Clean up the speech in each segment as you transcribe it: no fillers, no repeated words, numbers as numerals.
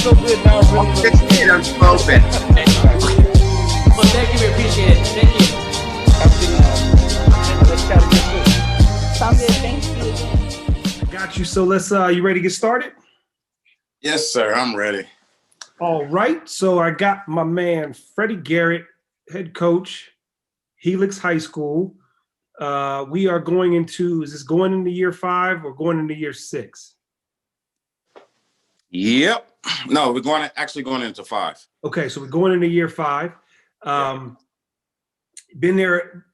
so good now. I'm really I'm open. Well, thank you. We appreciate it. Thank you. Let's try to get through. Sounds good. Thank you again. Got you. So let's. You ready to get started? Yes, sir. I'm ready. All right. So I got my man Freddie Garrett, head coach, Helix High School. We are going into. Is this going into year 5 or going into year 6? Yep. No, we're actually going into 5. Okay, so we're going into year 5. Been there.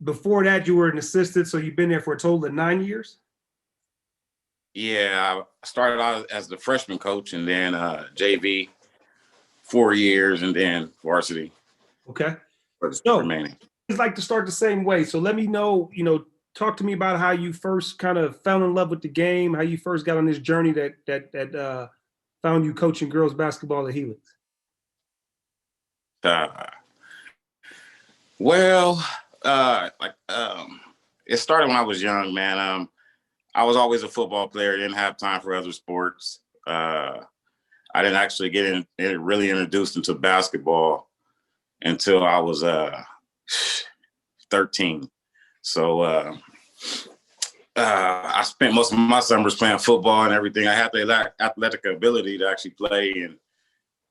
Before that, you were an assistant, so you've been there for a total of 9 years. Yeah, I started out as the freshman coach, and then JV 4 years, and then varsity. Okay. For the remaining. I'd like to start the same way. So let me know. Talk to me about how you first kind of fell in love with the game. How you first got on this journey that found you coaching girls basketball at Helix. It started when I was young, man. I was always a football player. Didn't have time for other sports. I didn't actually get really introduced into basketball until I was 13. So I spent most of my summers playing football and everything. I had the athletic ability to actually play and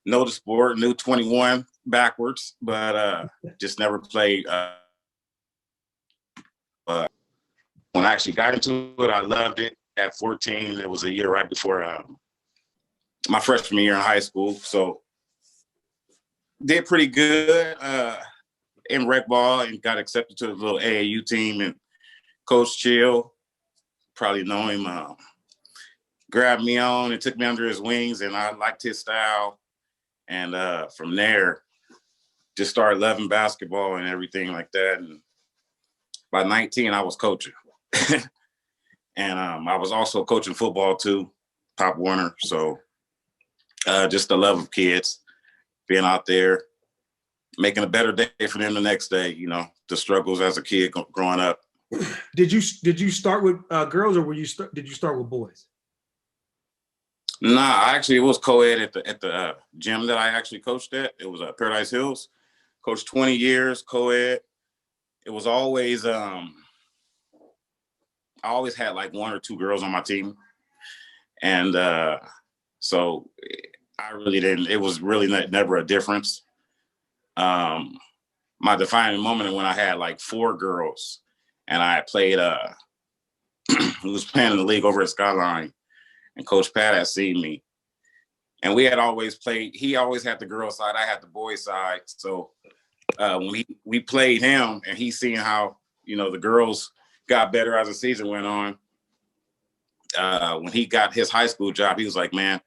know the sport, knew 21 backwards, but just never played. When I actually got into it, I loved it. At 14, it was a year right before my freshman year in high school. So did pretty good in rec ball and got accepted to the little AAU team. And Coach Chill, probably know him, grabbed me on and took me under his wings, and I liked his style. And from there, just started loving basketball and everything like that. And by 19, I was coaching. And I was also coaching football too, Pop Warner. So just the love of kids, being out there, making a better day for them the next day, the struggles as a kid growing up. Did you start with girls, or did you start with boys? Nah, actually, it was co-ed at the gym that I actually coached at. It was Paradise Hills. Coached 20 years, co-ed. It was always I always had like 1 or 2 girls on my team. And so I really didn't, it was really never a difference. My defining moment when I had like 4 girls and I played, who was playing in the league over at Skyline, and Coach Pat had seen me. And we had always played, he always had the girl side, I had the boy side. So when we played him and he seen how, the girls got better as the season went on. When he got his high school job, he was like, man,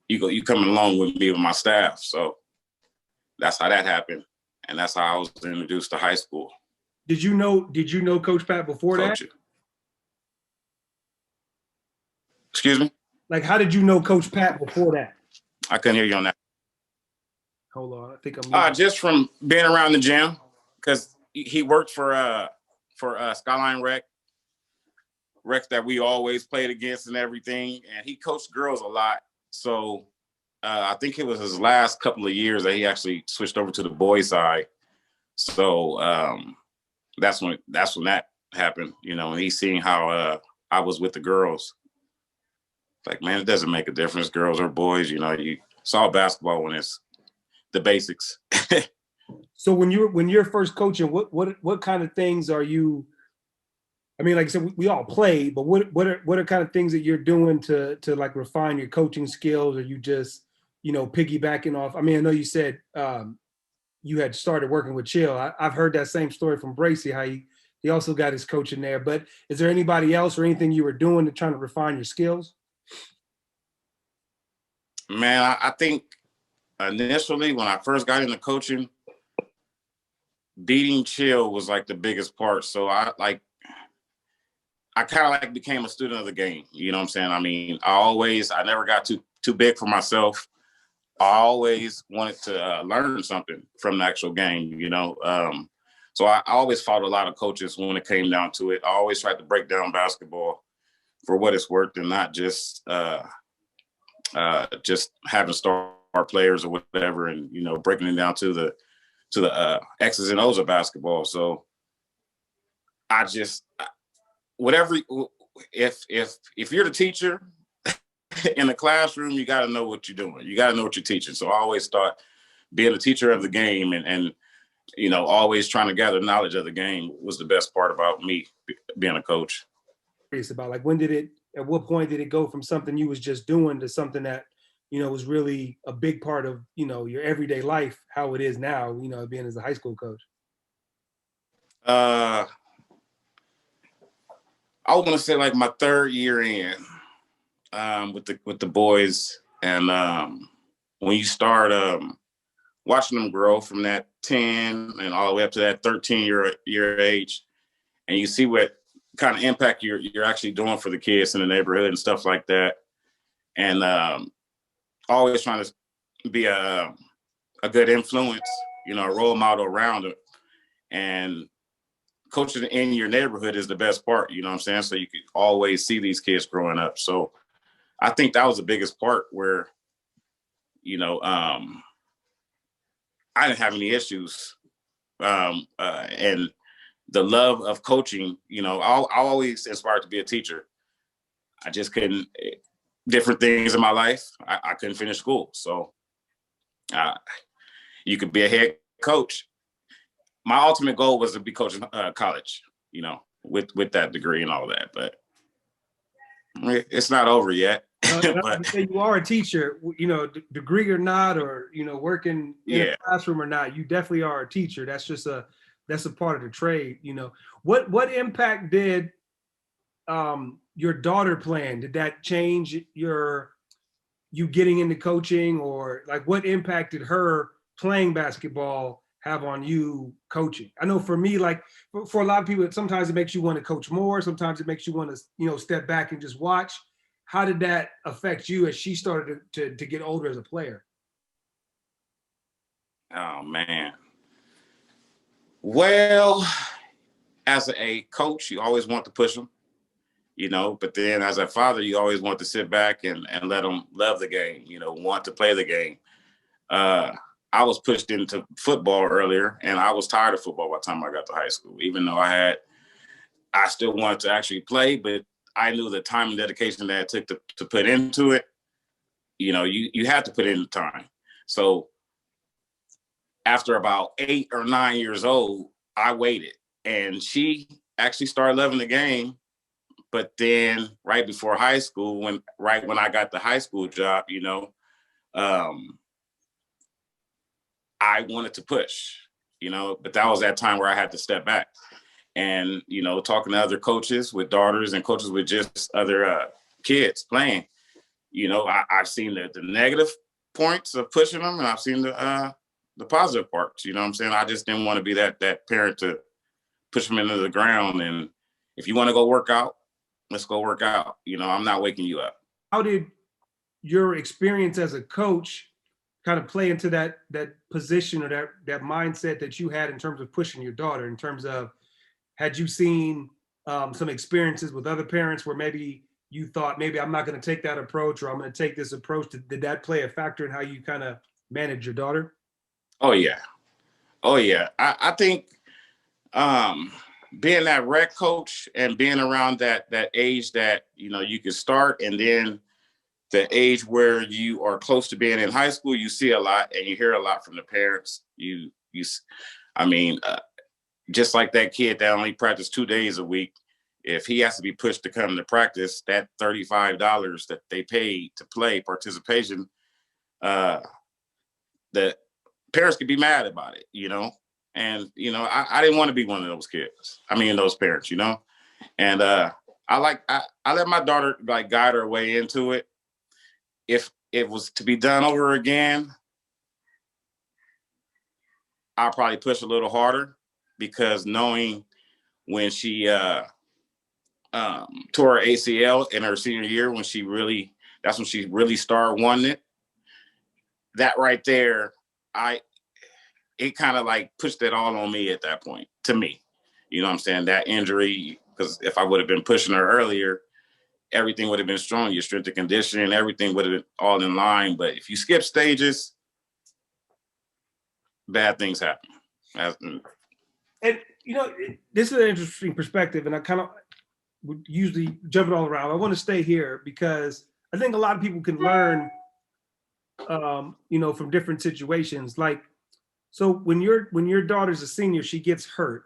you coming along with me with my staff. So that's how that happened. And that's how I was introduced to high school. Did you know Coach Pat before that? Excuse me? Like, how did you know Coach Pat before that? I couldn't hear you on that. Hold on, I think I'm just from being around the gym, because he worked for Skyline Rec that we always played against and everything, and he coached girls a lot. So I think it was his last couple of years that he actually switched over to the boys side. So that's when that happened, and he's seeing how I was with the girls. Like, man, it doesn't make a difference, girls or boys. It's all basketball when it's the basics. So when you're first coaching, what kind of things are you? I mean, like I said, we all play, but what are kind of things that you're doing to like refine your coaching skills? Or you just piggybacking off? I mean, I know you said you had started working with Chill. I've heard that same story from Bracy, how he also got his coaching there. But is there anybody else or anything you were doing to try to refine your skills? Man, I think initially when I first got into coaching, beating Chill was like the biggest part. So I kind of like became a student of the game. You know what I'm saying? I mean, I never got too big for myself. I always wanted to learn something from the actual game, So I always fought a lot of coaches when it came down to it. I always tried to break down basketball for what it's worth and not just just having star players or whatever, and breaking it down to the X's and O's of basketball. So whatever, if you're the teacher in the classroom, you got to know what you're doing. You got to know what you're teaching. So I always thought being a teacher of the game and always trying to gather knowledge of the game was the best part about me being a coach. Curious about, like, at what point did it go from something you was just doing to something that, was really a big part of, your everyday life, how it is now, being as a high school coach? I want to say like my third year in with the boys, and when you start watching them grow from that 10 and all the way up to that 13-year age, and you see what kind of impact you're actually doing for the kids in the neighborhood and stuff like that, and always trying to be a good influence, a role model around it, and coaching in your neighborhood is the best part, you know what I'm saying? So you could always see these kids growing up. So I think that was the biggest part where, I didn't have any issues. And the love of coaching, I always aspired to be a teacher. I just couldn't, different things in my life, I couldn't finish school. So you could be a head coach. My ultimate goal was to be coaching college, with that degree and all that, but it's not over yet. But you are a teacher, degree or not, or, working in a classroom or not, you definitely are a teacher. That's just that's a part of the trade. What impact did your daughter playing? Did that change you getting into coaching, or like what impact did her playing basketball have on you coaching? I know for me, like for a lot of people, sometimes it makes you want to coach more. Sometimes it makes you want to, step back and just watch. How did that affect you as she started to get older as a player? Oh, man. Well, as a coach, you always want to push them, but then as a father, you always want to sit back and let them love the game, want to play the game. I was pushed into football earlier, and I was tired of football by the time I got to high school, even though I still wanted to actually play, but I knew the time and dedication that it took to put into it. You have to put in the time. So after about 8 or 9 years old, I waited, and she actually started loving the game. But then right before high school, when I got the high school job, I wanted to push, but that was that time where I had to step back. And, talking to other coaches with daughters and coaches with just other kids playing, I've seen the negative points of pushing them, and I've seen the positive parts, you know what I'm saying? I just didn't want to be that parent to push them into the ground. And if you want to go work out, let's go work out. I'm not waking you up. How did your experience as a coach kind of play into that position or that mindset that you had in terms of pushing your daughter, in terms of, had you seen some experiences with other parents where maybe you thought, maybe I'm not going to take that approach, or I'm going to take this approach? Did that play a factor in how you kind of manage your daughter? Oh, yeah. I think being that rec coach and being around that age that, you can start, and then the age where you are close to being in high school, you see a lot and you hear a lot from the parents. Just like that kid that only practiced 2 days a week, if he has to be pushed to come to practice, that $35 that they paid to play participation, the parents could be mad about it, And, I didn't want to be one of those kids. Those parents, And I let my daughter guide her way into it. If it was to be done over again, I'll probably push a little harder, because knowing when she tore her ACL in her senior year, that's when she really started wanting it. That right there, it kind of pushed it all on me at that point, to me. You know what I'm saying? That injury, because if I would have been pushing her earlier, everything would have been strong. Your strength and conditioning, everything would have been all in line. But if you skip stages, bad things happen. And this is an interesting perspective, and I kind of would usually jump it all around. I want to stay here because I think a lot of people can learn, from different situations. Like, so when your daughter's a senior, she gets hurt.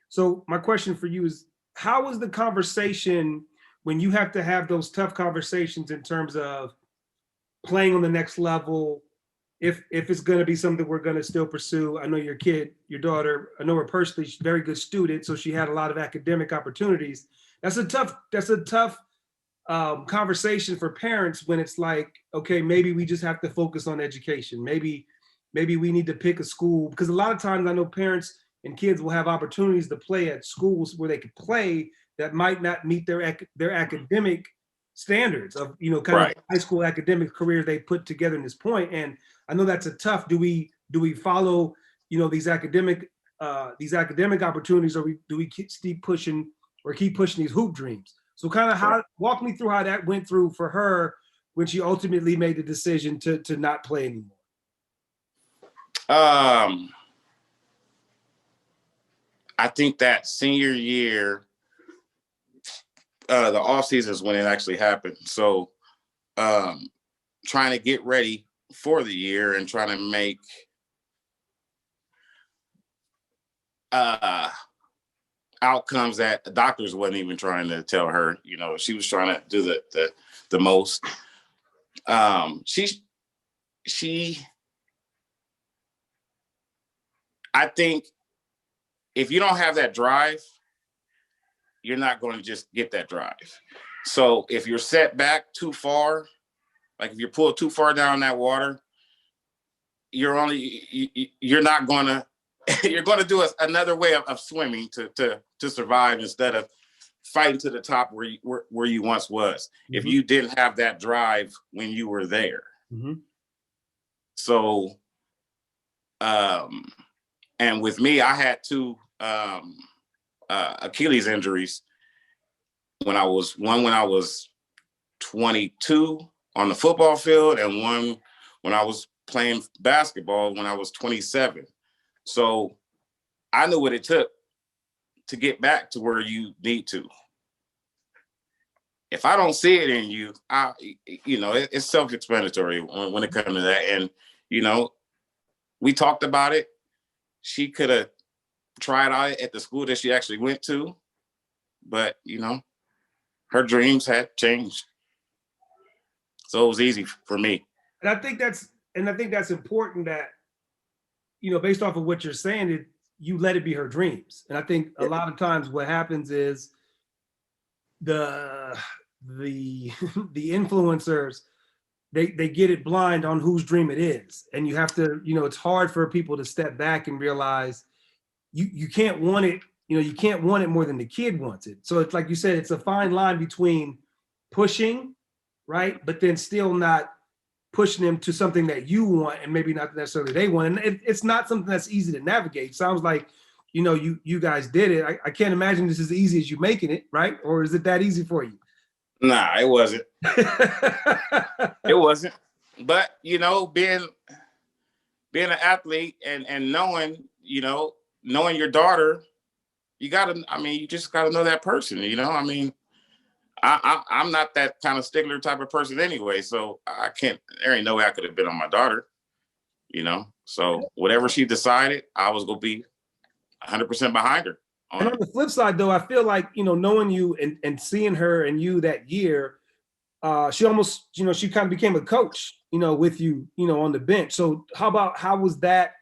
So my question for you is, how is the conversation when you have to have those tough conversations in terms of playing on the next level? If it's going to be something we're going to still pursue. I know your daughter, I know her personally, she's a very good student, so she had a lot of academic opportunities. That's a tough conversation for parents when it's like, okay, maybe we just have to focus on education. Maybe we need to pick a school, because a lot of times I know parents and kids will have opportunities to play at schools where they could play that might not meet their academic standards of Right. of high school academic careers they put together in this point. And I know that's a tough. Do we follow these academic opportunities, or do we keep pushing these hoop dreams? So kind of walk me through how that went through for her when she ultimately made the decision to not play anymore. I think that senior year, the off season is when it actually happened. So trying to get ready for the year and trying to make outcomes that the doctors wasn't even trying to tell her. She was trying to do the most. I think if you don't have that drive, you're not going to just get that drive. So if you're set back too far, like if you're pulled too far down that water, you're not going to, you're going to do another way of swimming to survive instead of fighting to the top where you once was. Mm-hmm. If you didn't have that drive when you were there. Mm-hmm. So, and with me, I had two Achilles injuries when I was 22 on the football field, and one when I was playing basketball when I was 27. So I knew what it took to get back to where you need to. If I don't see it in you, it's self-explanatory when it comes to that. And, we talked about it. She could have tried out at the school that she actually went to, but, her dreams had changed. So it was easy for me. And I think that's important that, based off of what you're saying, you let it be her dreams. And I think a lot of times what happens is the influencers, they get it blind on whose dream it is. And you have to, it's hard for people to step back and realize you can't want it, you can't want it more than the kid wants it. So it's like you said, it's a fine line between pushing, right? But then still not pushing them to something that you want and maybe not necessarily they want. And it's not something that's easy to navigate. It sounds like, you guys did it. I can't imagine this is as easy as you making it, right? Or is it that easy for you? Nah, it wasn't. It wasn't. But, being an athlete and knowing your daughter, you just gotta know that person, I'm not that kind of stickler type of person anyway, so there ain't no way I could have been on my daughter, so whatever she decided, I was gonna be 100% behind her. And on the flip side though, I feel like, knowing you and seeing her and you that year, she almost, she kind of became a coach, with you, on the bench. So how was that?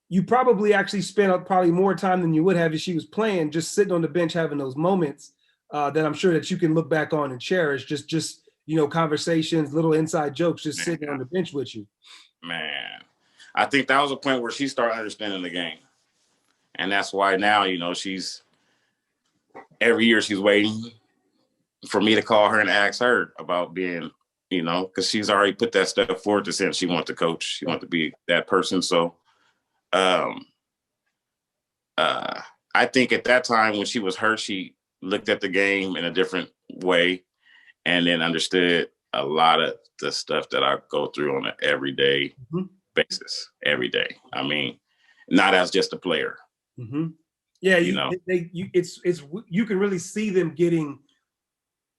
You probably actually spent probably more time than you would have if she was playing, just sitting on the bench, having those moments that I'm sure that you can look back on and cherish, just conversations, little inside jokes, just sitting on the bench with you. Man, I think that was a point where she started understanding the game. And that's why now, every year she's waiting for me to call her and ask her about being, because she's already put that step forward to say she wants to coach. She wants to be that person. So I think at that time when she was hurt, she looked at the game in a different way, and then understood a lot of the stuff that I go through on an everyday basis. Every day. I mean, not as just a player. Yeah, You know, it's you can really see them getting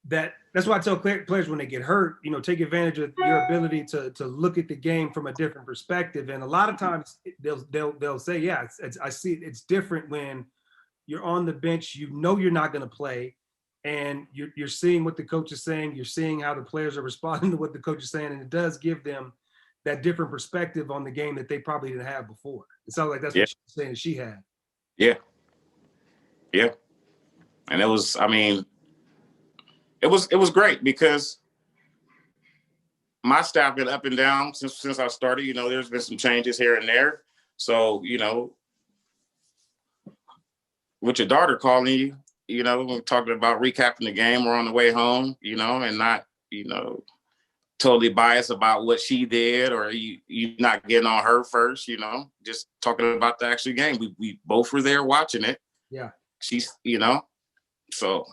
that. That's why I tell players when they get hurt, you know, take advantage of your ability to look at the game from a different perspective. And a lot of times they'll say, yeah, I see it. It's different when you're on the bench, you know you're not going to play, and you're seeing what the coach is saying. You're seeing how the players are responding to what the coach is saying, and it does give them that different perspective on the game that they probably didn't have before. It sounds like that's what she's saying she had. Yeah. Yeah. And it was, I mean, it was great because my staff been up and down since I started. You know, there's been some changes here and there. So, you know, with your daughter calling you, you know, we're talking about recapping the game, we're on the way home, you know, and not, you know, totally biased about what she did or you not getting on her first, you know, just talking about the actual game. We both were there watching it. Yeah. She's, you know, so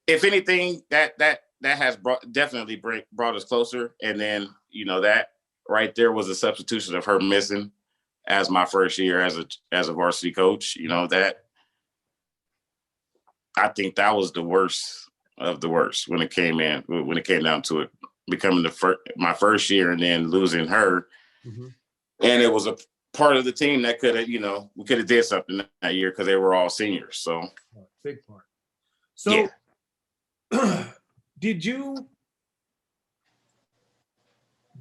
if anything, that has definitely brought us closer. And then, you know, that right there was a substitution of her missing as my first year as a varsity coach. You know, that I think that was the worst of the worst when it came down to it, becoming my first year and then losing her. And it was a part of the team that could have, you know, we could have did something that year because they were all seniors. So big part. So did you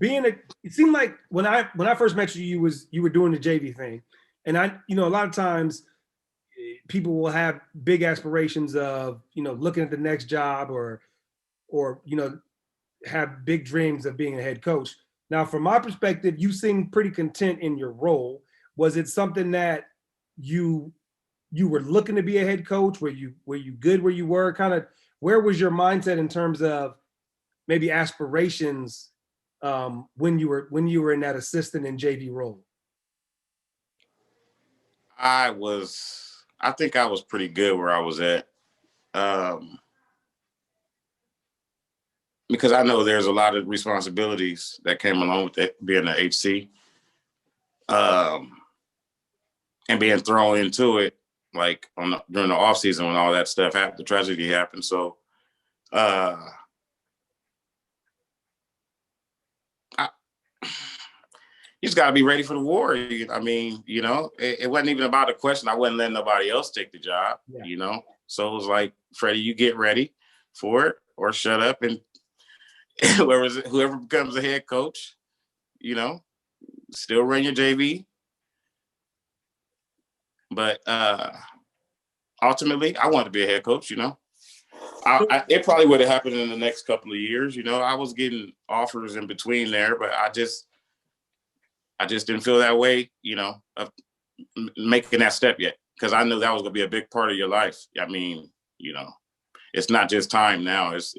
it seemed like when I first met you, you were doing the JV thing. And you know, a lot of times people will have big aspirations of, you know, looking at the next job or, you know, have big dreams of being a head coach. Now, from my perspective, you seem pretty content in your role. Was it something that you were looking to be a head coach? Were you good where you were? Kind of, where was your mindset in terms of maybe aspirations when you were in that assistant and JV role? I think I was pretty good where I was at. Because I know there's a lot of responsibilities that came along with it, being an HC, and being thrown into it, like during the off season when all that stuff happened, the tragedy happened. So, you just got to be ready for the war. I mean, you know, it wasn't even about a question. I wasn't letting nobody else take the job, you know. So it was like, Freddie, you get ready for it, or shut up and whoever becomes a head coach, you know, still run your JV. But ultimately, I wanted to be a head coach, you know. It probably would have happened in the next couple of years. You know, I was getting offers in between there, but I just didn't feel that way, you know, of making that step yet, because I knew that was going to be a big part of your life. I mean, you know, it's not just time now. It's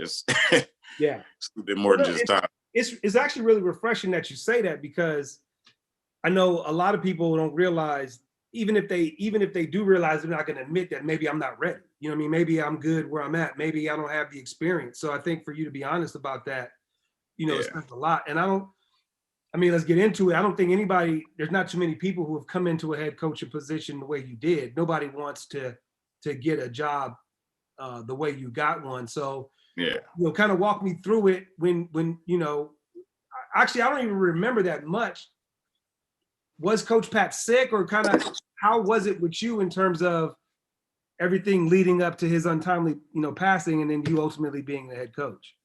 yeah, it's a bit more than just time. It's actually really refreshing that you say that, because I know a lot of people don't realize, even if they do realize, they're not going to admit that maybe I'm not ready. You know what I mean? Maybe I'm good where I'm at. Maybe I don't have the experience. So I think for you to be honest about that, you know, it says a lot. And let's get into it. I don't think there's not too many people who have come into a head coaching position the way you did. Nobody wants to get a job the way you got one. So, you know, kind of walk me through it when, you know, actually, I don't even remember that much. Was Coach Pat sick, or kind of how was it with you in terms of everything leading up to his untimely, you know, passing, and then you ultimately being the head coach?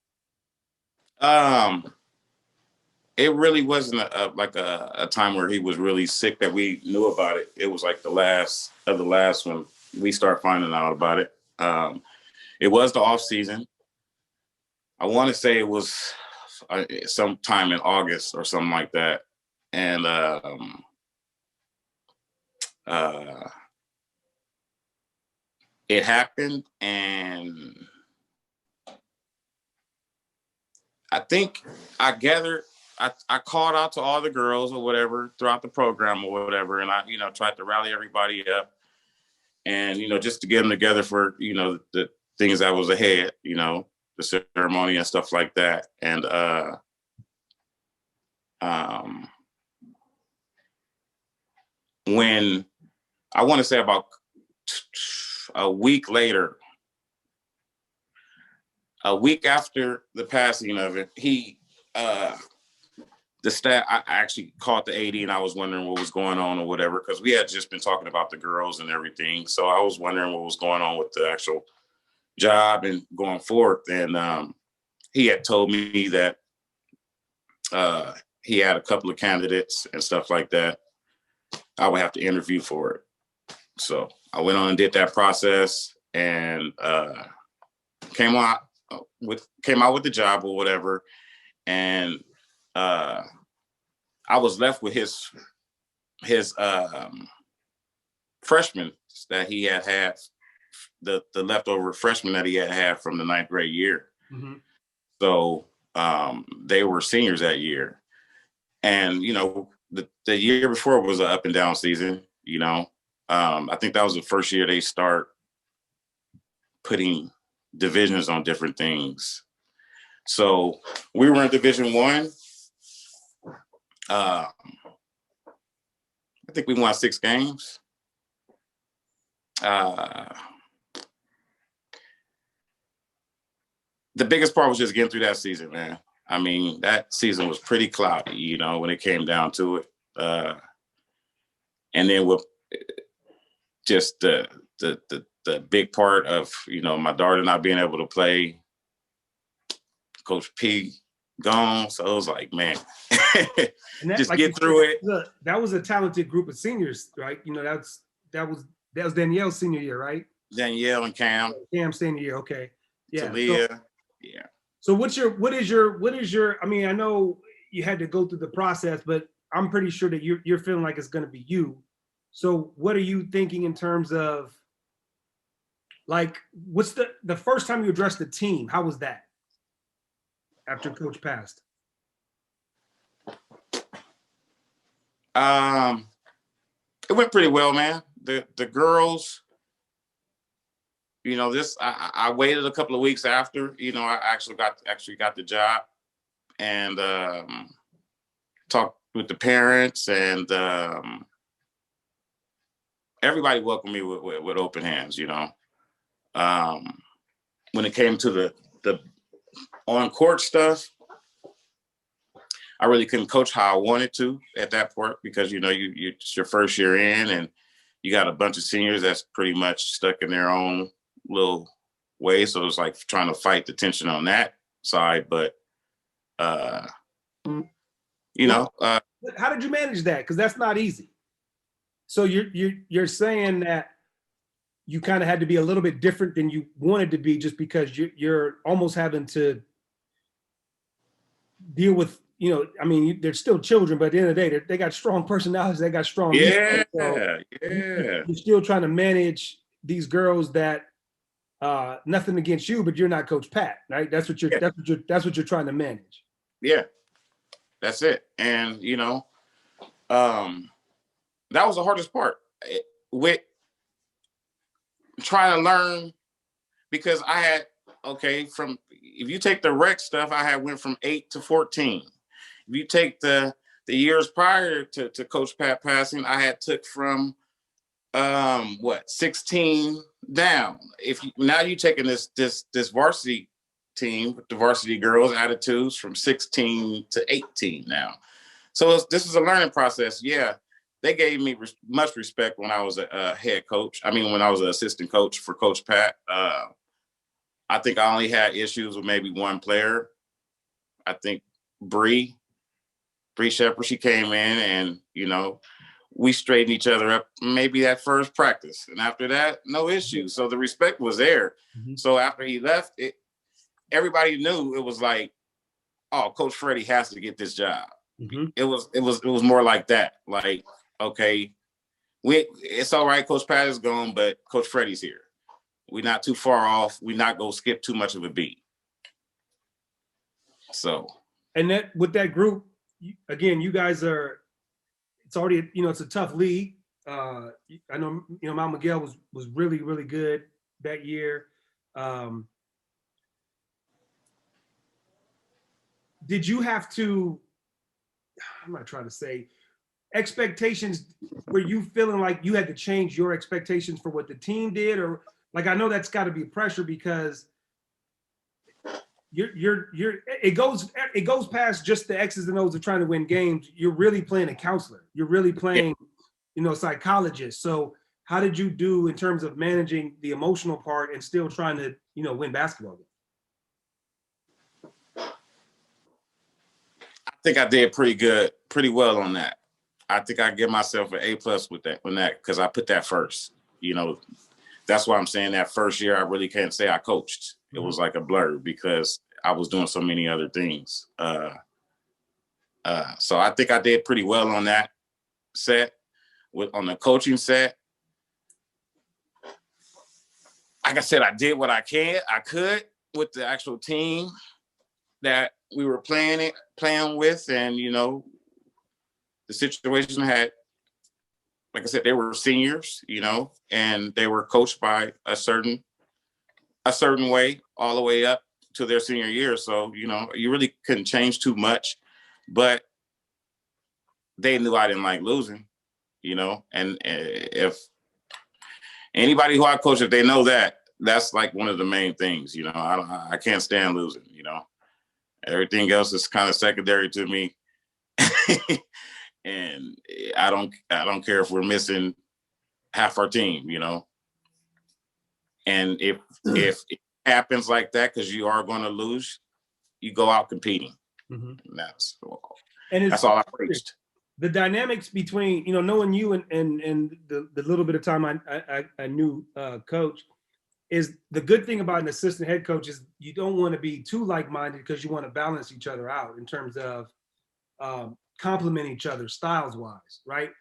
It really wasn't a time where he was really sick that we knew about it. It was like the last when we start finding out about it. It was the off season. I want to say it was sometime in August or something like that. And it happened, and I think I called out to all the girls or whatever throughout the program or whatever, and I, you know, tried to rally everybody up. and just to get them together for the things that was ahead, the ceremony and stuff like that. And when I want to say about a week later, a week after the passing of it, the staff, I actually called the AD and I was wondering what was going on or whatever, because we had just been talking about the girls and everything. So I was wondering what was going on with the actual job and going forward. And he had told me that he had a couple of candidates and stuff like that. I would have to interview for it. So I went on and did that process and came out with the job or whatever. And I was left with his freshmen that he had, the leftover freshmen that he had from the 9th grade year. Mm-hmm. So they were seniors that year. And, the year before was an up and down season, I think that was the first year they start putting divisions on different things. So we were in Division I. I think we won 6 games. The biggest part was just getting through that season, man. I mean, that season was pretty cloudy, when it came down to it. And then with just the big part of, my daughter not being able to play, Coach P gone. So I was like, man, just get through it. That was a talented group of seniors, right? That was Danielle's senior year, right? Danielle and Cam. Cam senior year, okay. Yeah. Talia, yeah. So what is your, I mean, I know you had to go through the process, but I'm pretty sure that you're feeling like it's going to be you. So what are you thinking in terms of, like, what's the first time you addressed the team? How was that after Coach passed? It went pretty well, man. The girls, I waited a couple of weeks after, I actually got the job, and talked with the parents, and everybody welcomed me with open hands. When it came to the on court stuff, I really couldn't coach how I wanted to at that point, because it's your first year in, and you got a bunch of seniors that's pretty much stuck in their own little way. So it's like trying to fight the tension on that side. But how did you manage that? Because that's not easy. So you're saying that you kind of had to be a little bit different than you wanted to be, just because you're almost having to deal with, I mean, they're still children, but at the end of the day, they got strong personalities, they got strong. Yeah, so yeah. You're still trying to manage these girls that, nothing against you, but you're not Coach Pat, right? That's what you're trying to manage. Yeah, that's it. And that was the hardest part with trying to learn, because I had, if you take the rec stuff, I had went from 8 to 14. If you take the years prior to Coach Pat passing, I had took from 16 down. Now you taking this varsity team with the varsity girls attitudes from 16 to 18 now. So this is a learning process. Yeah, they gave me much respect when I was a head coach. I mean, when I was an assistant coach for Coach Pat. I think I only had issues with maybe one player. I think Bree Shepard, she came in and, we straightened each other up maybe that first practice. And after that, no issues. So the respect was there. Mm-hmm. So after he left, everybody knew it was like, oh, Coach Freddie has to get this job. Mm-hmm. It was more like that. Like, okay, it's all right, Coach Pat is gone, but Coach Freddie's here. We're not too far off. We're not going to skip too much of a beat. So. And that with that group, again, you guys are, it's already, it's a tough league. I know Mount Miguel was really, really good that year. Did you have to, I'm not trying to say, expectations, were you feeling like you had to change your expectations for what the team did? Or like, I know that's got to be pressure because it goes past just the X's and O's of trying to win games. You're really playing a counselor. You're really playing, psychologist. So how did you do in terms of managing the emotional part and still trying to, win basketball games? I think I did pretty well on that. I think I give myself an A+ with that, because I put that first. That's why I'm saying that first year I really can't say I coached. It was like a blur because I was doing so many other things. So I think I did pretty well on that set. On the coaching set, like I said, I did what I could with the actual team that we were playing with, and the situation had, like I said, they were seniors, and they were coached by a certain way all the way up to their senior year. So, you really couldn't change too much, but they knew I didn't like losing, and if anybody who I coach, if they know that, that's like one of the main things, I can't stand losing, everything else is kind of secondary to me. And I don't care if we're missing half our team, and if it happens like that, because you are going to lose, you go out competing. Mm-hmm. That's all I preached. The dynamics between, knowing you and the little bit of time I knew Coach, is the good thing about an assistant head coach is you don't want to be too like-minded because you want to balance each other out in terms of complement each other styles-wise, right?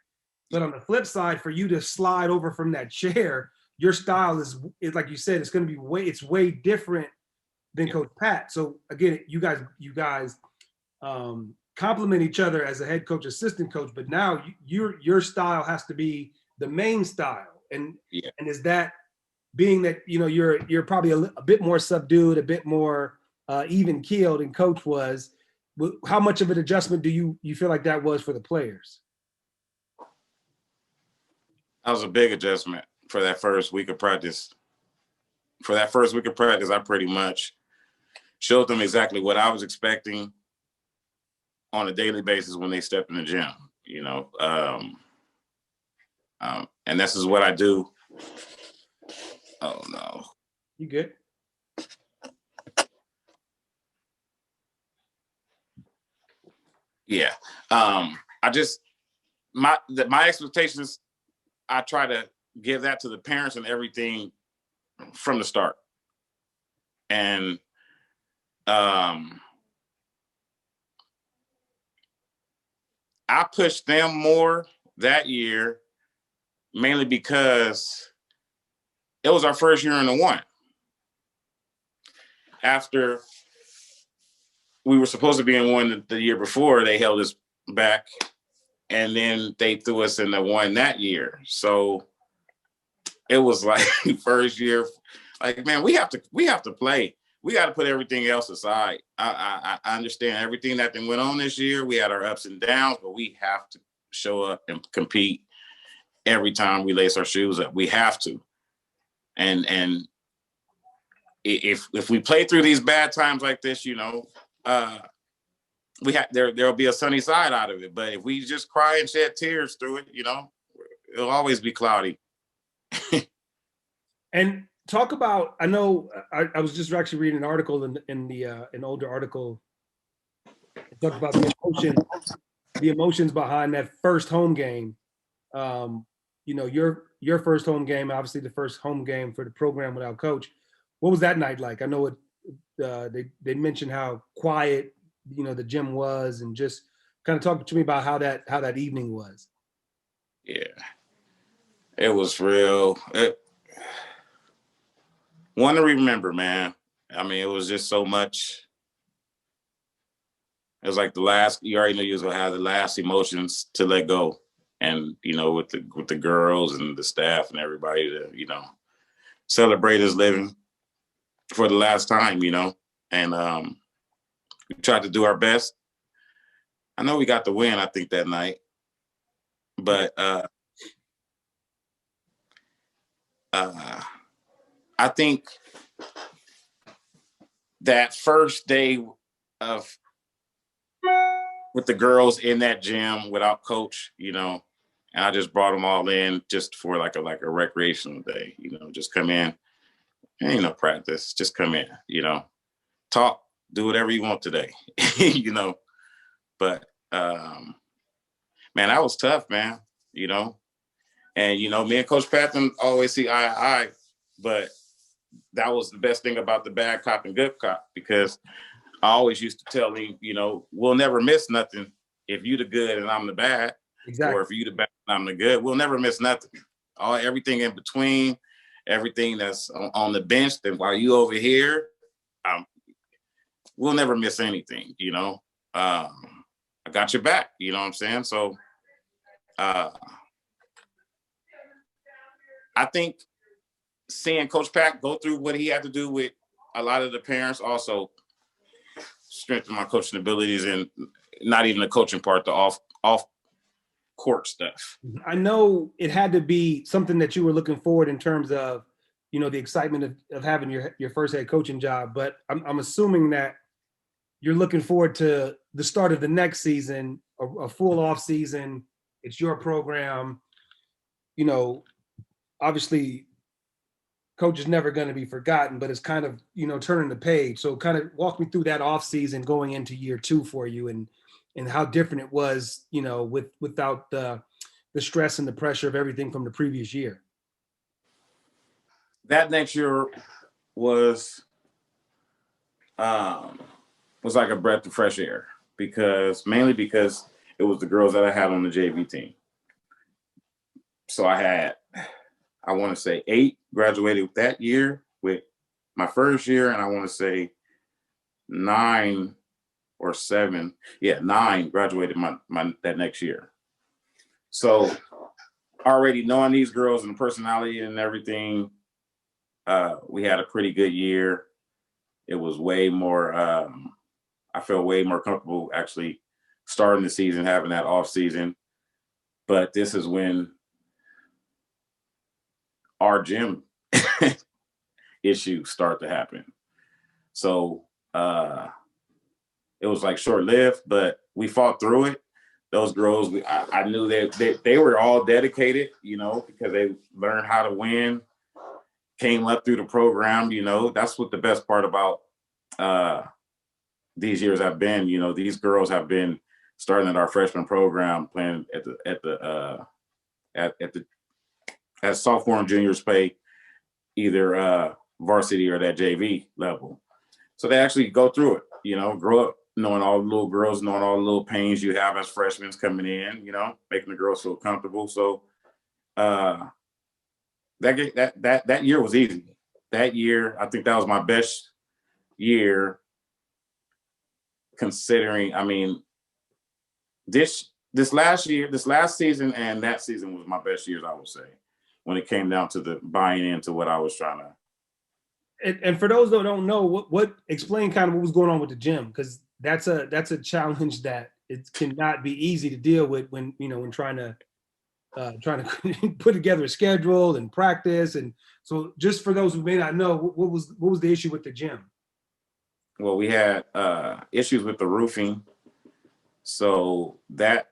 But on the flip side, for you to slide over from that chair, your style is like you said, it's going to be way different than Coach Pat. So again, you guys complement each other as a head coach, assistant coach, but now your style has to be the main style. And is that being that you're probably a bit more subdued, a bit more even keeled than Coach was? How much of an adjustment do you feel like that was for the players? That was a big adjustment for that first week of practice. I pretty much showed them exactly what I was expecting on a daily basis when they step in the gym, and this is what I do. Oh no. You good? Yeah. My expectations, I try to give that to the parents and everything from the start. And I pushed them more that year, mainly because it was our first year in the one. After we were supposed to be in one the year before, they held us back, and then they threw us in the one that year. So it was like first year, like, man, we have to play. We got to put everything else aside. I understand everything that went on this year. We had our ups and downs, but we have to show up and compete every time we lace our shoes up. We have to. And if we play through these bad times like this, there'll be a sunny side out of it. But if we just cry and shed tears through it, it'll always be cloudy. And talk about, I know I was just actually reading an article in an older article. It talked about the emotions behind that first home game. Your first home game, obviously the first home game for the program without Coach. What was that night like? I know they mentioned how quiet the gym was, and just kind of talk to me about how that evening was. Yeah, it was real. One to remember, man. I mean, it was just so much. It was like you already knew you was gonna have the last emotions to let go. and with the girls and the staff and everybody to celebrate his living for the last time, and we tried to do our best. I know we got the win, I think, that night, but I think that first day of with the girls in that gym without coach, and I just brought them all in just for like a recreational day, just come in. Ain't no practice, just come in, talk, do whatever you want today, But man, that was tough, man, And me and Coach Patton always see eye to eye, but that was the best thing about the bad cop and good cop, because I always used to tell him, we'll never miss nothing if you the good and I'm the bad. Exactly. Or if you the bad and I'm the good, we'll never miss nothing. Everything in between, everything that's on the bench, then while you over here, we'll never miss anything, I got your back, you know what I'm saying? So I think seeing Coach Pat go through what he had to do with a lot of the parents also strengthened my coaching abilities, and not even the coaching part, the off court stuff. I know it had to be something that you were looking forward in terms of, the excitement of having your first head coaching job, but I'm assuming that you're looking forward to the start of the next season, a full off season. It's your program. Obviously, coach is never going to be forgotten, but it's kind of, turning the page. So kind of walk me through that off season going into year 2 for you, and how different it was, without the stress and the pressure of everything from the previous year. That next year was like a breath of fresh air, mainly because it was the girls that I had on the JV team. So I had, I want to say 8 graduated that year with my first year, and I want to say 9 or 7. Yeah, 9 graduated my that next year. So already knowing these girls and the personality and everything, we had a pretty good year. It was way more, I felt way more comfortable actually starting the season, having that off season. But this is when our gym issues start to happen. So it was like short-lived, but we fought through it. Those girls, I knew that they were all dedicated, because they learned how to win, came up through the program, That's what the best part about these years have been. These girls have been starting at our freshman program, playing at sophomore and juniors play, either varsity or that JV level. So they actually go through it, grow up knowing all the little girls, knowing all the little pains you have as freshmen coming in, making the girls feel comfortable. So that year was easy. That year, I think that was my best year, considering, this last season and that season was my best years, I would say, when it came down to the buying into what I was trying to. And for those that don't know, explain kind of what was going on with the gym, because that's a challenge that it cannot be easy to deal with when trying to put together a schedule and practice. And so, just for those who may not know, what was the issue with the gym? Well, we had issues with the roofing, so that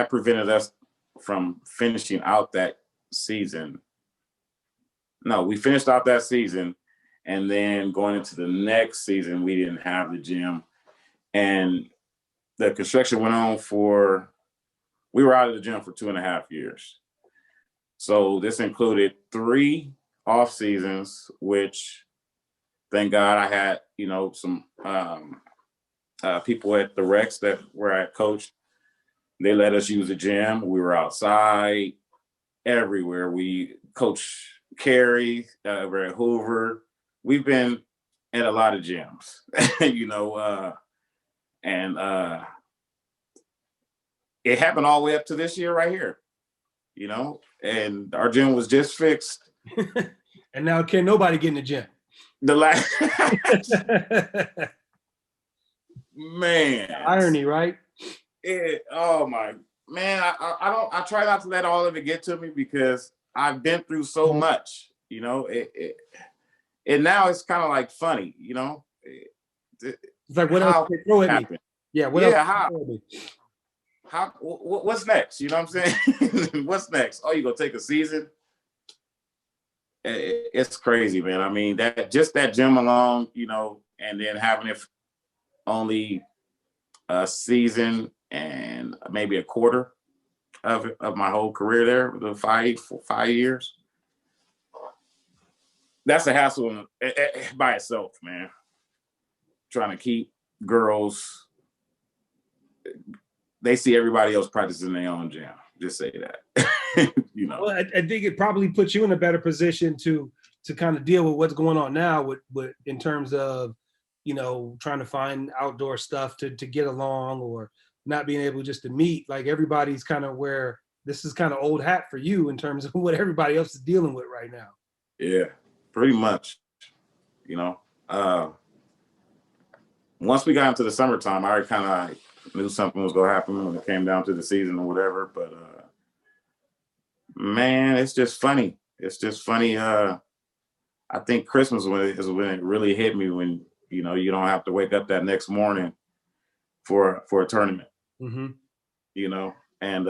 prevented us from finishing out that season. No, we finished out that season, and then going into the next season, we didn't have the gym, and the construction went on we were out of the gym for 2.5 years. So this included 3 off seasons, which thank God I had, some people at the Rex that where I coached. They let us use the gym. We were outside everywhere. We coached Carey, we're at Hoover. We've been at a lot of gyms, and it happened all the way up to this year right here. you know, and our gym was just fixed. And now can nobody get in the gym? The last man, Irony, right? Oh my man, I try not to let all of it get to me because I've been through so much, you know. And now it's kind of like funny, you know. It's like, what else can they throw at me? Yeah, what else? What's next? You know what I'm saying? What's next? Oh, you gonna take a season? It's crazy, man. I mean, that gym alone, you know, and then having it only a season and maybe a quarter of my whole career there, the 5 years. That's a hassle by itself, man. Trying to keep girls, they see everybody else practicing their own gym. Just say that. You know. Well, I think it probably puts you in a better position to kind of deal with what's going on now with in terms of, you know, trying to find outdoor stuff to get along, or not being able just to meet. Like, everybody's kind of where this is kind of old hat for you in terms of what everybody else is dealing with right now. Yeah, pretty much. You know, once we got into the summertime, I already kind of knew something was going to happen when it came down to the season or whatever. But man, it's just funny. It's just funny. I think Christmas is when it really hit me, when, you know, you don't have to wake up that next morning for a tournament. Mm-hmm. You know, and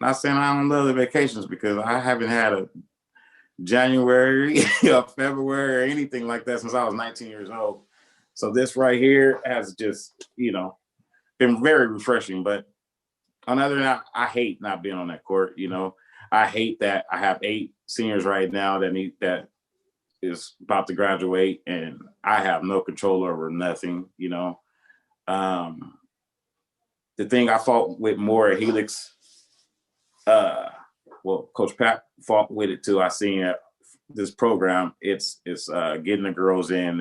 not saying I don't love the vacations, because I haven't had a January or February or anything like that since I was 19 years old. So this right here has just, you know, been very refreshing. But on the other hand, I hate not being on that court. You know, I hate that I have 8 seniors right now that is about to graduate, and I have no control over nothing. You know, the thing I fought with more at Helix, well, Coach Pat fought with it too. I seen it, this program. It's getting the girls in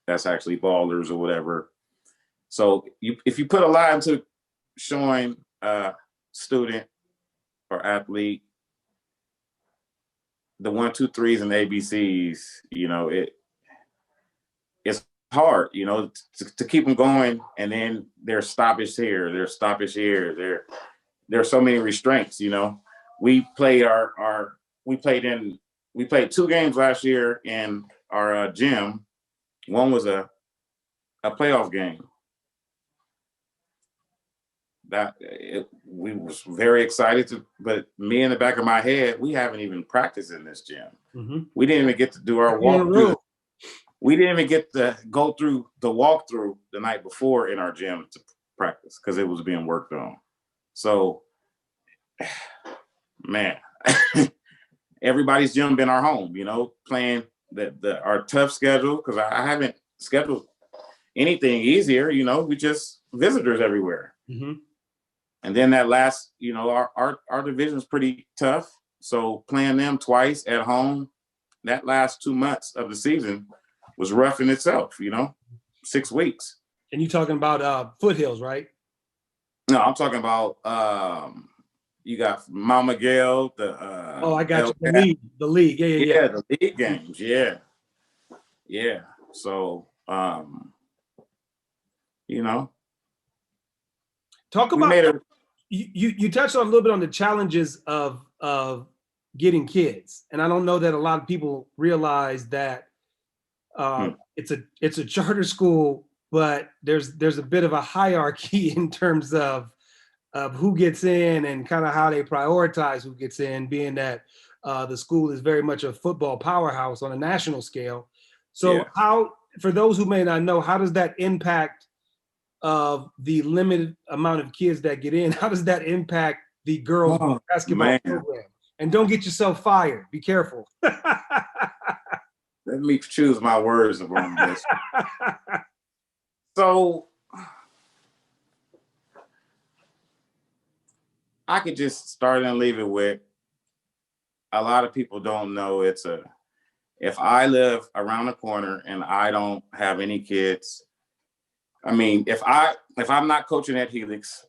that's actually ballers or whatever. So if you put a lot into showing a student or athlete the 1, 2, 3s and ABCs, you know, it's hard, you know, to keep them going. And then there's stoppage here, there's stoppage here. There are so many restraints, you know. We played we played 2 games last year in our gym. One was a playoff game. We was very excited but me, in the back of my head, we haven't even practiced in this gym. Mm-hmm. We didn't even get to do our walkthrough. We didn't even get to go through the walkthrough the night before in our gym to practice, because it was being worked on. So, man, everybody's gym been our home, you know, playing our tough schedule, because I haven't scheduled anything easier, you know. We just visitors everywhere. Mm-hmm. And then that last, you know, our division's pretty tough. So playing them twice at home, that last 2 months of the season was rough in itself, you know, 6 weeks. And you're talking about Foothills, right? No, I'm talking about you got Mama Gail, I got you. The league. Yeah. The league games. Yeah. So you know. Talk about you touched on a little bit on the challenges of getting kids, and I don't know that a lot of people realize that it's a charter school, but there's a bit of a hierarchy in terms of who gets in and kind of how they prioritize who gets in, being that the school is very much a football powerhouse on a national scale. So how, for those who may not know, how does that impact of the limited amount of kids that get in? How does that impact the girls basketball program? And don't get yourself fired. Be careful. Let me choose my words around this. So I could just start and leave it with, a lot of people don't know if I live around the corner and I don't have any kids, I mean, if I'm not coaching at Helix,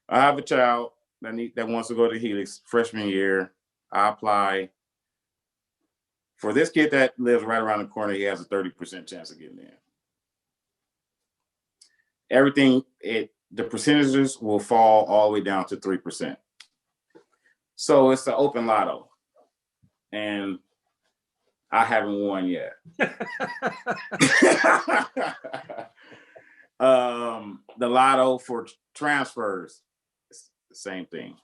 I have a child that wants to go to Helix freshman year. I apply. For this kid that lives right around the corner, he has a 30% chance of getting in. The percentages will fall all the way down to 3%. So it's an open lotto. And I haven't won yet. The lotto for transfers, the same thing.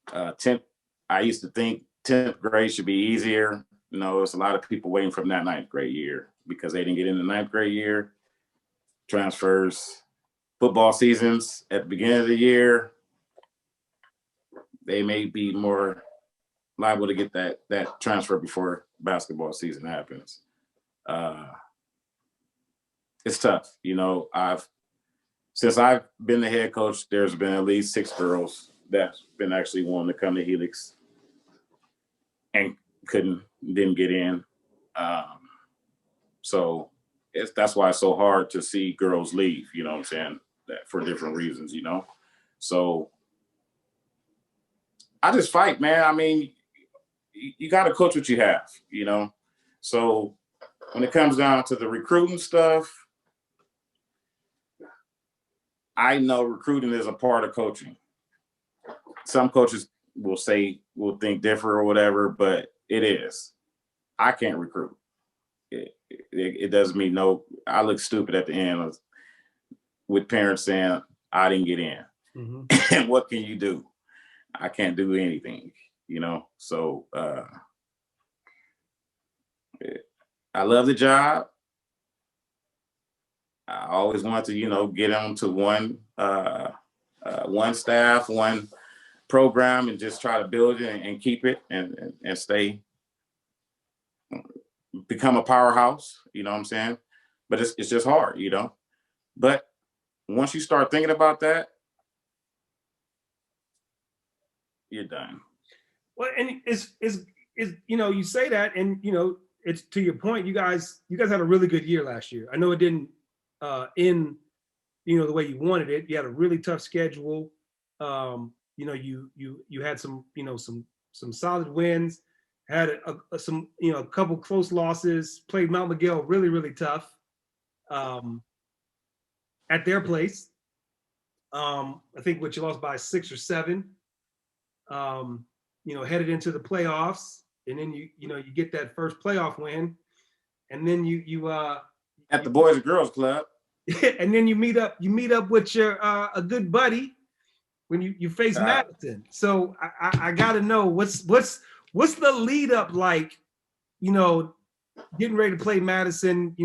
10th, I used to think 10th grade should be easier. There's a lot of people waiting from that 9th grade year because they didn't get in the 9th grade year. Transfers, football seasons at the beginning of the year, they may be more liable to get that transfer before basketball season happens. It's tough. Since I've been the head coach, there's been at least 6 girls that's been actually wanting to come to Helix and didn't get in. So that's why it's so hard to see girls leave, you know what I'm saying? That for different reasons, So I just fight, man. I mean, you got to coach what you have, So when it comes down to the recruiting stuff, I know recruiting is a part of coaching. Some coaches will think different or whatever, but it is. I can't recruit. It doesn't mean no. I look stupid at the end with parents saying I didn't get in. Mm-hmm. And what can you do? I can't do anything, So I love the job. I always want to, get on to one staff, one program, and just try to build it and keep it and stay, become a powerhouse. You know what I'm saying? But it's just hard, But once you start thinking about that, you're done. Well, and it's you say that, and it's to your point. You guys had a really good year last year. I know it didn't end, the way you wanted it. You had a really tough schedule. You had some solid wins. Had a couple close losses. Played Mount Miguel really, really tough at their place. I think you lost by 6 or 7. Headed into the playoffs, and then you get that first playoff win, and then you at the Boys and Girls Club, and then you meet up with your a good buddy when you face Madison. So I got to know what's the lead up like, getting ready to play Madison,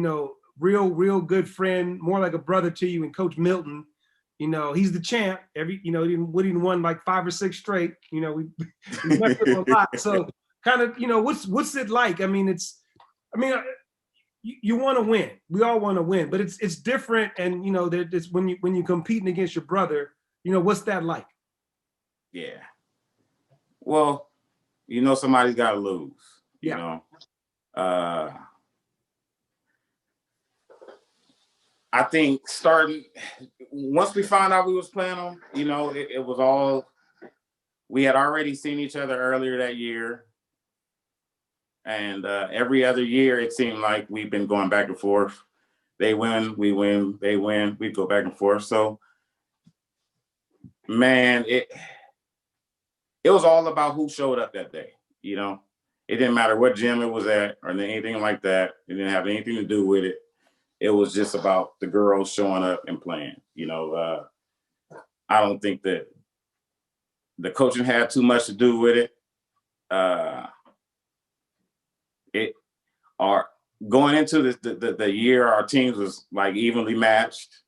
real good friend, more like a brother to you, and Coach Milton. He's the champ. He won like 5 or 6 straight. We went through a lot. So kind of, what's it like? I mean, you want to win. We all want to win, but it's different. And it's when you're competing against your brother, what's that like? Yeah. Well, somebody's got to lose. I think once we found out we was playing them, it was all, we had already seen each other earlier that year. And every other year, it seemed like we've been going back and forth. They win, we win, they win, we go back and forth. So, man, it was all about who showed up that day, It didn't matter what gym it was at or anything like that. It didn't have anything to do with it. It was just about the girls showing up and playing. I don't think that the coaching had too much to do with it. Going into the year, our teams was like evenly matched.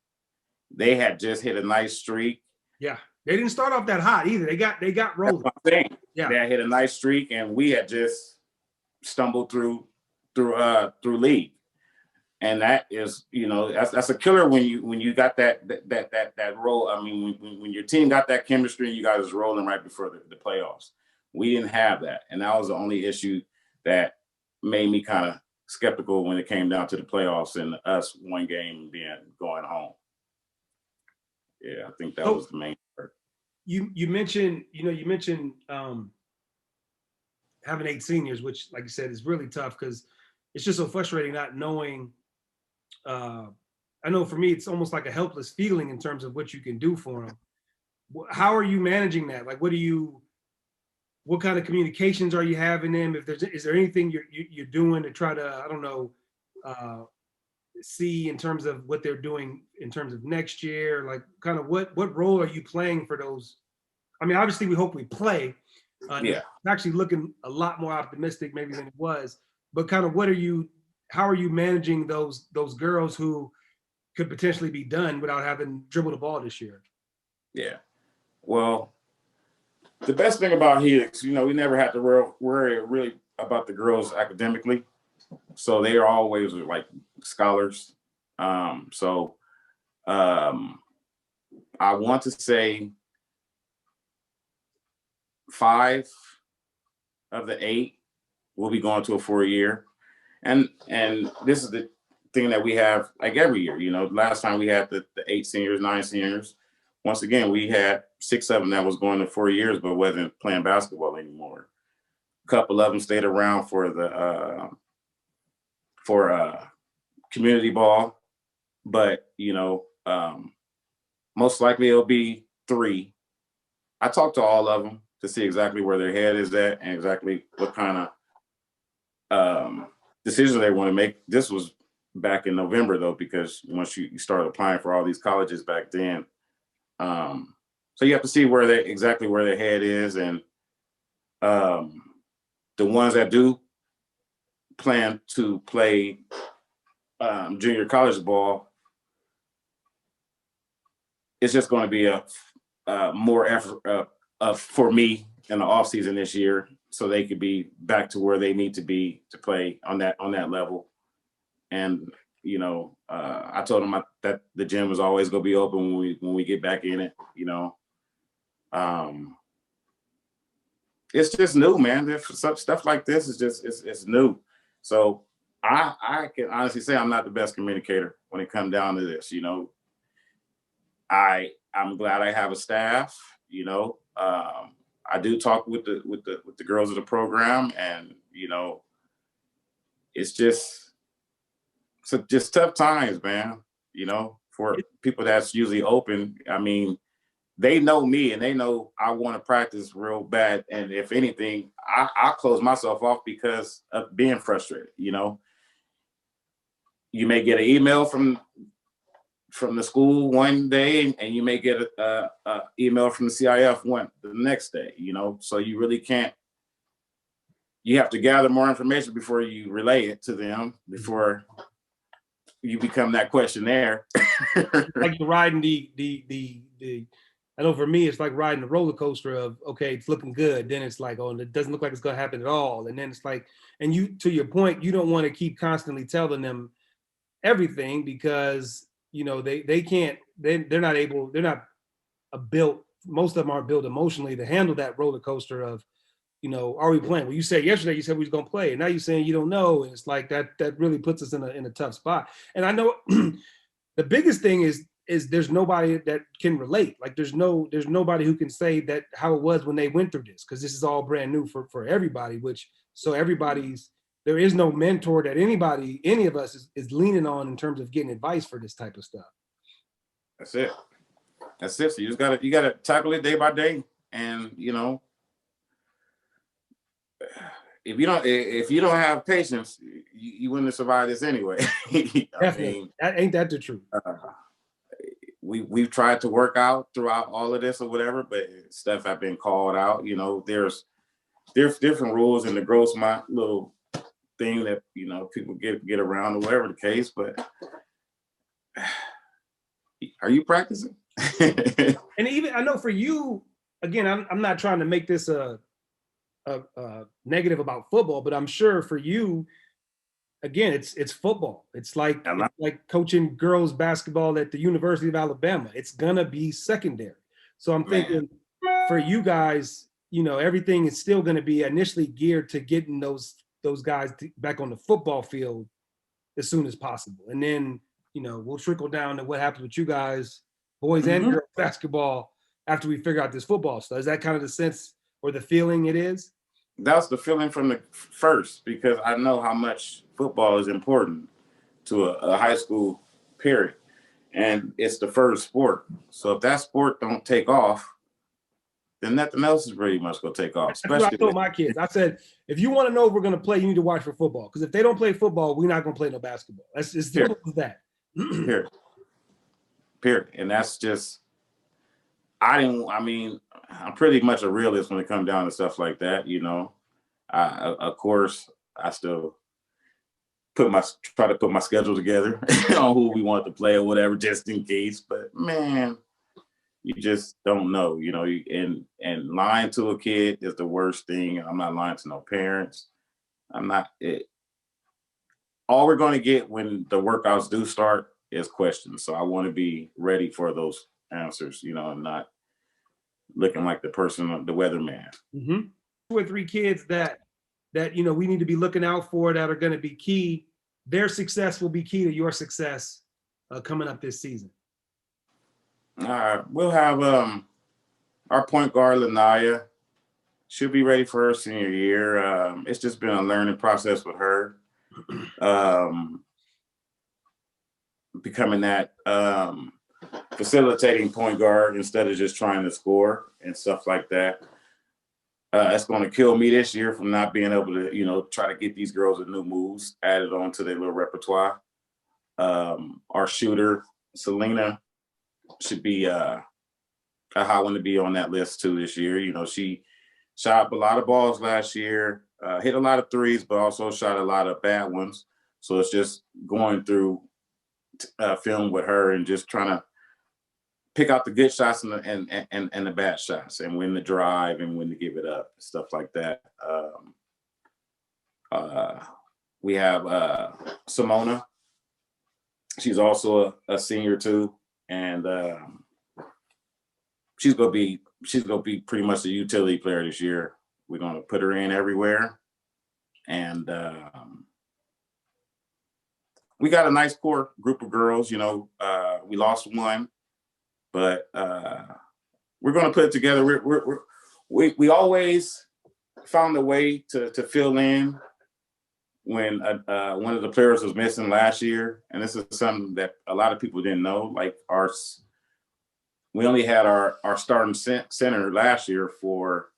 They had just hit a nice streak. Yeah, they didn't start off that hot either. They got rolling. That's what I'm saying. Yeah, they had hit a nice streak, and we had just stumbled through league. And that is, that's a killer when you got that role. I mean, when your team got that chemistry and you guys was rolling right before the playoffs. We didn't have that. And that was the only issue that made me kind of skeptical when it came down to the playoffs and us one game then going home. Yeah, I think that was the main part. you mentioned, having 8 seniors, which, like you said, is really tough because it's just so frustrating not knowing. I know for me, it's almost like a helpless feeling in terms of what you can do for them. How are you managing that? Like, what kind of communications are you having them? Is there anything you're doing to try to, I don't know, see in terms of what they're doing in terms of next year? Like, kind of what role are you playing for those? I mean, obviously, we hope we play. Yeah. It's actually looking a lot more optimistic maybe than it was. But kind of how are you managing those girls who could potentially be done without having dribbled the ball this year? Yeah. Well, the best thing about Helix, we never had to worry really about the girls academically. So they are always like scholars. So I want to say 5 of the 8 will be going to a 4-year. And this is the thing that we have like every year. Last time we had the 8 seniors, 9 seniors. Once again, we had 6 of them that was going to 4 years, but wasn't playing basketball anymore. A couple of them stayed around for the community ball, but most likely it'll be 3. I talked to all of them to see exactly where their head is at and exactly what kind of decisions they want to make. This was back in November though, because once you started applying for all these colleges back then, so you have to see exactly where their head is, and the ones that do plan to play junior college ball, it's just going to be a more effort for me in the off season this year, so they could be back to where they need to be to play on that level. And I told them that the gym is always going to be open when we get back in it. It's just new, man. Stuff like this is just it's new. So I can honestly say I'm not the best communicator when it comes down to this. I'm glad I have a staff. I do talk with the girls of the program, and it's just tough times, man. For people that's usually open. I mean, they know me and they know I want to practice real bad. And if anything, I close myself off because of being frustrated. You may get an email from the school one day, and you may get a email from the CIF the next day. So you really can't. You have to gather more information before you relay it to them, before you become that questionnaire. Like you're riding the I know for me, it's like riding a roller coaster of, okay, it's looking good. Then it's like, oh, it doesn't look like it's going to happen at all. And then it's like, and to your point, you don't want to keep constantly telling them everything because, they can't, they're not built, most of them aren't built emotionally to handle that roller coaster of, are we playing? Well, you said yesterday, you said we was going to play, and now you're saying you don't know. And it's like that really puts us in a tough spot. And I know the biggest thing is there's nobody that can relate. Like there's nobody who can say that how it was when they went through this, because this is all brand new for everybody, there is no mentor that any of us is leaning on in terms of getting advice for this type of stuff. That's it. So you gotta tackle it day by day. And if you don't have patience, you wouldn't survive this anyway. Definitely. Ain't that the truth? We've tried to work out throughout all of this or whatever, but stuff have been called out. There's different rules in the gross little thing that people get around or whatever the case. But are you practicing? And even I know for you, again, I'm not trying to make this a negative about football, but I'm sure for you, again, it's football. It's like coaching girls basketball at the University of Alabama. It's gonna be secondary. So I'm thinking for you guys, everything is still gonna be initially geared to getting those guys back on the football field as soon as possible. And then, we'll trickle down to what happens with you guys, boys and girls basketball, after we figure out this football stuff. Is that kind of the sense or the feeling it is? That's the feeling from the first, because I know how much football is important to a high school period. And it's the first sport. So if that sport don't take off, then nothing else is pretty much going to take off. That's what I told my kids. I said, if you want to know if we're going to play, you need to watch for football. Because if they don't play football, we're not going to play no basketball. That's as simple as that. Period. And that's just, I'm pretty much a realist when it comes down to stuff like that. You know, of course, I still try to put my schedule together on who we want to play or whatever, just in case. But man, you just don't know, you know, and lying to a kid is the worst thing. I'm not lying to no parents. All we're going to get when the workouts do start is questions. So I want to be ready for those answers, you know, and not looking like the weatherman. Mm-hmm. 2 or 3 kids that, you know, we need to be looking out for that are going to be key. Their success will be key to your success coming up this season. We'll have our point guard, Lanaya. She'll be ready for her senior year. It's just been a learning process with her. Becoming that facilitating point guard instead of just trying to score and stuff like that. It's going to kill me this year from not being able to, you know, try to get these girls with new moves added on to their little repertoire. Our shooter, Selena, should be a high one to be on that list too this year. You know, she shot a lot of balls last year, hit a lot of threes, but also shot a lot of bad ones. So it's just going through film with her and just trying to pick out the good shots and the bad shots, and when to drive and when to give it up, stuff like that. We have Simona. She's also a senior too, and she's gonna be pretty much a utility player this year. We're gonna put her in everywhere, and we got a nice core group of girls. You know, we lost one, but we're gonna put it together. We always found a way to fill in when one of the players was missing last year, and this is something that a lot of people didn't know. Like we only had our starting center last year for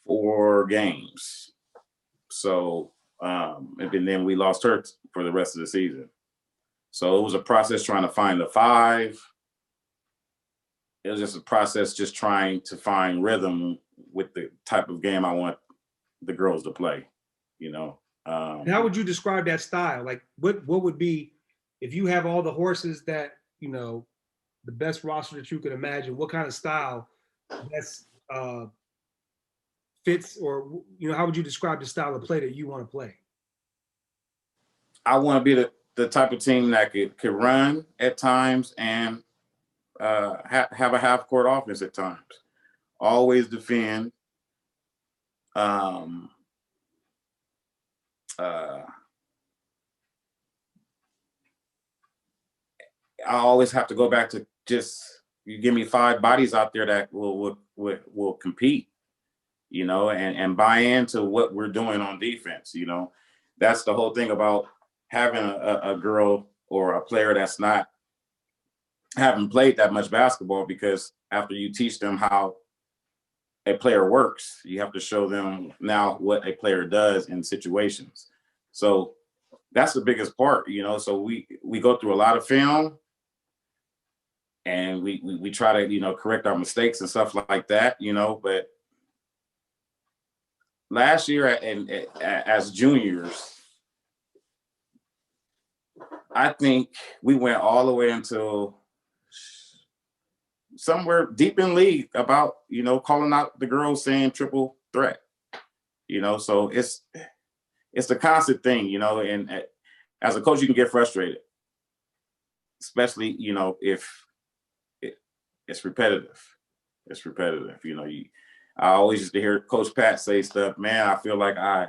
4 games. So, and then we lost her for the rest of the season. So it was a process trying to find the 5. It was just a process just trying to find rhythm with the type of game I want the girls to play, you know. How would you describe that style? Like what would be, if you have all the horses that, you know, the best roster that you could imagine, what kind of style best fits, or, you know, how would you describe the style of play that you want to play? I want to be the type of team that could run at times and have a half court offense at times. Always defend. I always have to go back to just, you give me 5 bodies out there that will compete, you know, and buy into what we're doing on defense. You know, that's the whole thing about having a girl or a player that's not haven't played that much basketball, because after you teach them how a player works, you have to show them now what a player does in situations. So that's the biggest part, you know. So we go through a lot of film, and we try to, you know, correct our mistakes and stuff like that, you know. But last year as juniors, I think we went all the way until somewhere deep in league about, you know, calling out the girls saying triple threat, you know. So it's the constant thing, you know, and as a coach, you can get frustrated, especially, you know, if it's repetitive. It's repetitive, you know. I always used to hear Coach Pat say stuff, man, I feel like I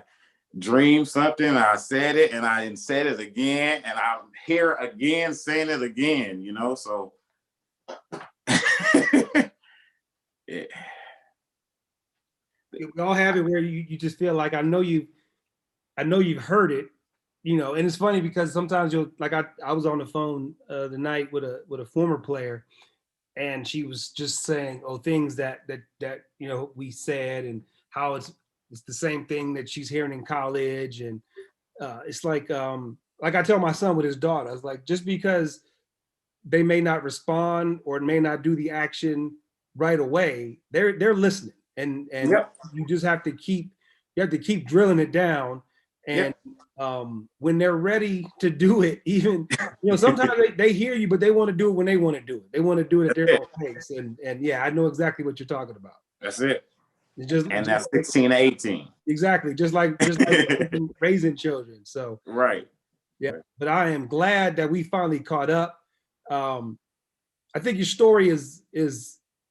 dreamed something, I said it, and I said it again, and I'm here again saying it again, you know. So We all have it where you just feel like I know you've heard it, and it's funny because sometimes you'll like I was on the phone the night with a former player, and she was just saying things that we said and how it's the same thing that she's hearing in college, and it's like I tell my son with his daughter, I was like, just because they may not respond or may not do the action right away, they're listening, and Yep. you just have to keep drilling it down, and when they're ready to do it, even sometimes they hear you, but they want to do it when they want to do it. They want to do it at their own pace, and yeah, I know exactly what you're talking about. That's it. And that's 16 to 18. Exactly, just like raising children. So right. Yeah, but I am glad that we finally caught up. I think your story is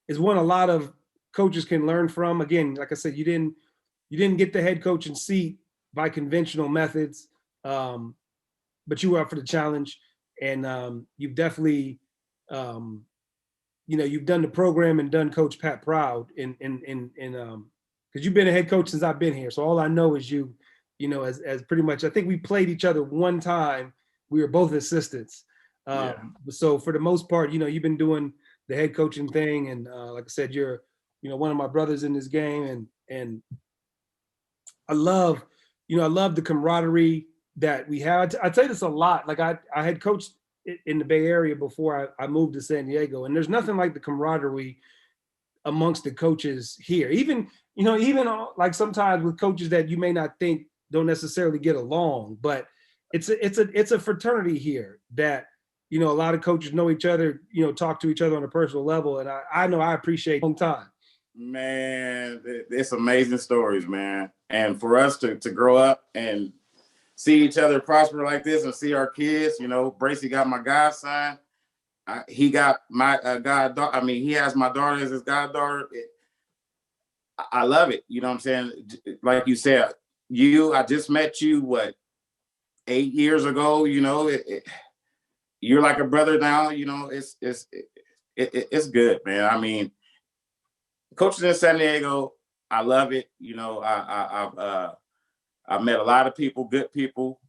one a lot of coaches can learn from. Again, like I said, you didn't get the head coaching seat by conventional methods, but you were up for the challenge, and you've definitely, you've done the program and done Coach Pat proud in because you've been a head coach since I've been here. So all I know is you as pretty much, I think we played each other one time. We were both assistants. So for the most part, you've been doing the head coaching thing. And like I said, you're, one of my brothers in this game. And I love the camaraderie that we had. I tell you this a lot. Like I had coached in the Bay Area before I moved to San Diego, and there's nothing like the camaraderie amongst the coaches here. Even like sometimes with coaches that you may not think don't necessarily get along, but it's a fraternity here that, a lot of coaches know each other, talk to each other on a personal level. And I know I appreciate a long time. Man, it's amazing stories, man. And for us to grow up and see each other prosper like this and see our kids, Bracy got my godson. He got my goddaughter. I mean, he has my daughter as his goddaughter. I love it. You know what I'm saying? Like you said, I just met you, 8 years ago, you're like a brother now, it's good, man. I mean, coaching in San Diego, I love it. I've met a lot of people, good people,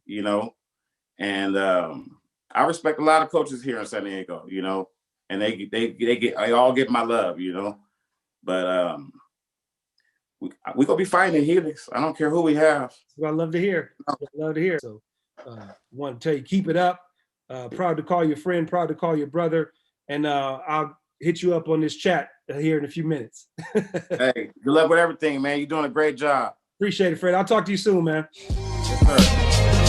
and I respect a lot of coaches here in San Diego, and they all get my love, but we gonna be fighting in Helix. I don't care who we have. Well, I love to hear. So want to tell you, keep it up. Proud to call your friend, proud to call your brother, and I'll hit you up on this chat here in a few minutes. Hey, good luck with everything, man. You're doing a great job. Appreciate it, Fred. I'll talk to you soon, man. Yes, sir.